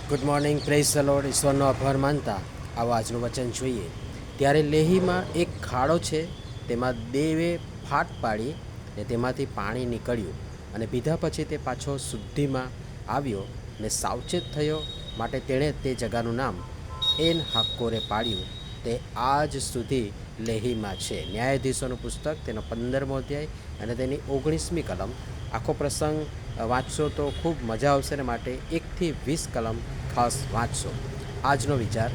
Good morning, praise the Lord. ઈશ્વરનો આભાર માનતા આવા આજનું વચન જોઈએ. ત્યારે લેહીમાં એક ખાડો છે, તેમાં દેવે ફાટ પાડી ને તેમાંથી પાણી નીકળ્યું, અને પીધા પછી તે પાછો શુદ્ધિમાં આવ્યો ને સાવચેત થયો. માટે તેણે તે જગાનું નામ એન હાક્કોરે પાડ્યું. તે આજ સુધી લેહીમાં છે. ન્યાયાધીશોનું પુસ્તક, તેનો 15મો અધ્યાય અને તેની 19મી કલમ. આખો પ્રસંગ વાંચશો તો ખૂબ મજા આવશે, ને માટે 1થી 20 કલમ ખાસ વાંચશો. આજનો વિચાર: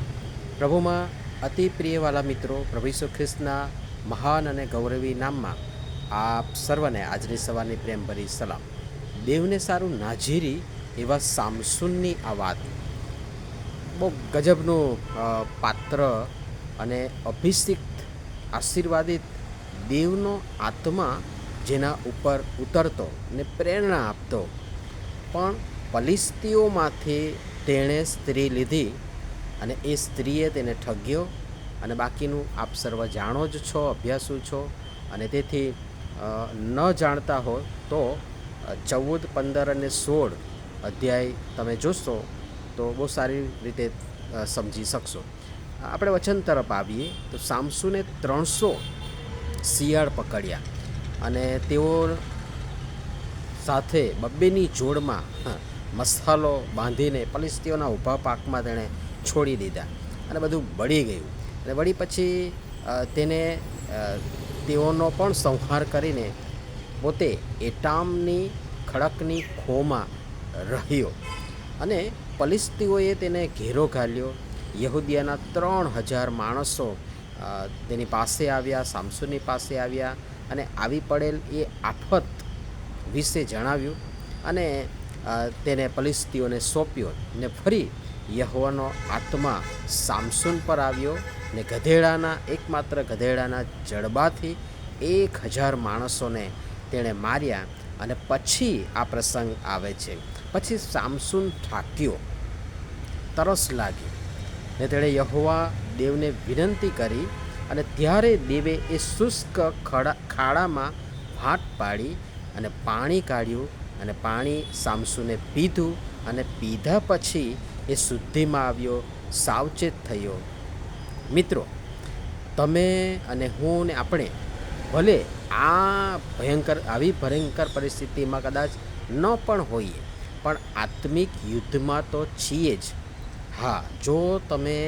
પ્રભુમાં અતિ પ્રિયવાલા મિત્રો, પ્રભુ ઈસુ ખ્રિસ્તના મહાન અને ગૌરવી નામમાં આપ સર્વને આજની સવારની પ્રેમભરી સલામ. દેવને સારું નાજીરી એવા સામસુનની આ વાત બહુ ગજબનું પાત્ર અને અભિષિક્ત આશીર્વાદિત દેવનો આત્મા જેના ઉપર ઉતરતો ને પ્રેરણા આપતો, પણ પલિસ્તીઓમાંથી તેણે સ્ત્રી લીધી અને એ સ્ત્રીએ તેને ઠગ્યો. અને બાકીનું આપ સર્વ જાણો જ છો, અભ્યાસુ છો, અને તેથી ન જાણતા હો તો 14, 15 અને 16 અધ્યાય તમે જોશો તો બહુ સારી રીતે સમજી શકશો. આપણે વચન તરફ આવીએ તો સામસુને 300 શિયાળ પકડ્યા અને તેઓ સાથે બબ્બેની જોડમાં મસાલો બાંધીને પલિસ્તીઓના ઊભા પાકમાં તેણે છોડી દીધા, અને બધું બળી ગયું. અને વળી પછી તેઓનો પણ સંહાર કરીને પોતે એટામની ખડકની ખોમાં રહ્યો. અને પલિસ્તીઓએ તેને ઘેરો ઘાલ્યો. યહૂદિયાના 3000 માણસો તેની પાસે આવ્યા, સામસુનની પાસે આવ્યા, અને આવી પડેલ એ આફત વિશે જણાવ્યું, અને તેને પલિસ્તીઓને સોંપ્યો. ને ફરી યહોવાનો આત્મા સામસુન પર આવ્યો, ને એકમાત્ર ગધેડાના જડબાથી 1000 માણસોને તેણે માર્યા. અને પછી આ પ્રસંગ આવે છે. પછી સામસુન થાક્યો, તરસ લાગી, ને તેણે યહોવા દેવને વિનંતી કરી. અને ત્યારે દેવે એ શુષ્ક ખાડામાં ફાટ પાડી અને પાણી કાઢ્યું, અને પાણી સામસુને પીધું, અને પીધા પછી એ શુદ્ધિમાં આવ્યો, સાવચેત થયો. મિત્રો, તમે અને હું ને આપણે ભલે આવી ભયંકર પરિસ્થિતિમાં કદાચ ન પણ હોઈએ, પણ આત્મિક યુદ્ધમાં તો છીએ જ. હા, જો તમે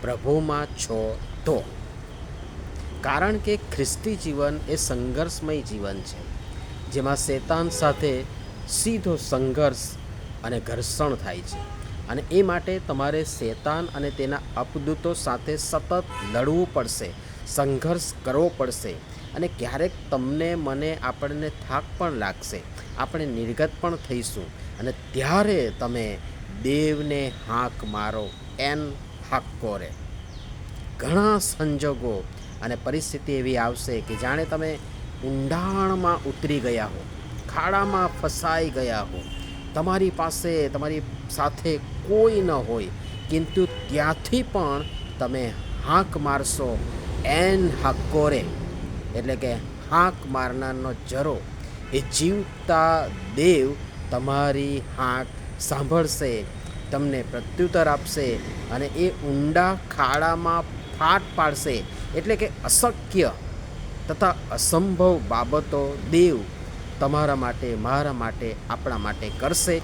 પ્રભુમાં છો તો. કારણ કે ખ્રિસ્તી જીવન એ સંઘર્ષમય જીવન છે, જેમાં શૈતાન સાથે સીધો સંઘર્ષ અને ઘર્ષણ થાય છે. અને એ માટે તમારે શૈતાન અને તેના અપદૂતો સાથે સતત લડવું પડશે, સંઘર્ષ કરવો પડશે. અને ક્યારેક આપણને થાક પણ લાગશે, આપણે નિર્ગત પણ થઈશું. અને ત્યારે તમે દેવને હાંક મારો, એન હાક્કોરે. ઘણા સંજોગો અને પરિસ્થિતિ એવી આવશે કે જાણે તમે ઊંડાણમાં ઉતરી ગયા હો, ખાડામાં ફસાઈ ગયા હો, તમારી સાથે કોઈ ન હોય, କିନ୍ତୁ ત્યાંથી પણ તમે હાંક મારશો, એન હાક્કોરે, એટલે કે હાંક મારનારનો જરો. એ જીવતા દેવ તમારી હાંક સાંભળશે, તમને પ્રત્યુત્તર આપશે, અને એ ઊંડા ખાડામાં ફાટ પાડશે. એટલે કે અશક્ય તથા અસંભવ બાબતો દેવ તમારા માટે, મારા માટે, આપણા માટે કરશે.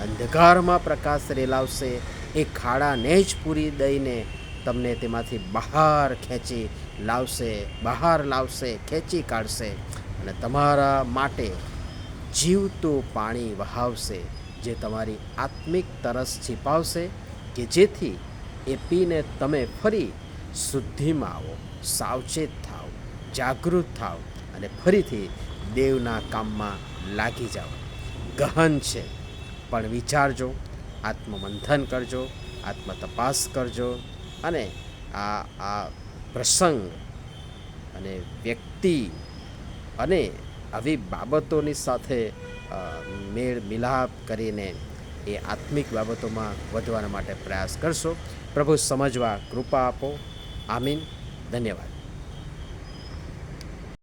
અંધકારમાં પ્રકાશ રેલાવશે. એ ખાડાને જ પૂરી દઈને તમને તેમાંથી બહાર લાવશે, ખેંચી કાઢશે, અને તમારા માટે જીવતું પાણી વહાવશે, જે તમારી આત્મિક તરસ છીપાવશે, કે જેથી એ પીને તમે ફરી શુદ્ધિમાં આવો, સાવચેત થાવ, જાગૃત થાવ, અને ફરીથી દેવના કામમાં લાગી જાઓ. ગહન છે, પણ વિચારજો, આત્મમંથન કરજો, આત્મતપાસ કરજો, અને આ પ્રસંગ અને વ્યક્તિ અને આવી બાબતોની સાથે મેળ મિલાપ કરીને એ આત્મિક બાબતોમાં વધવાના માટે પ્રયાસ કરશો. પ્રભુ સમજવા કૃપા આપો. આમીન. ધન્યવાદ.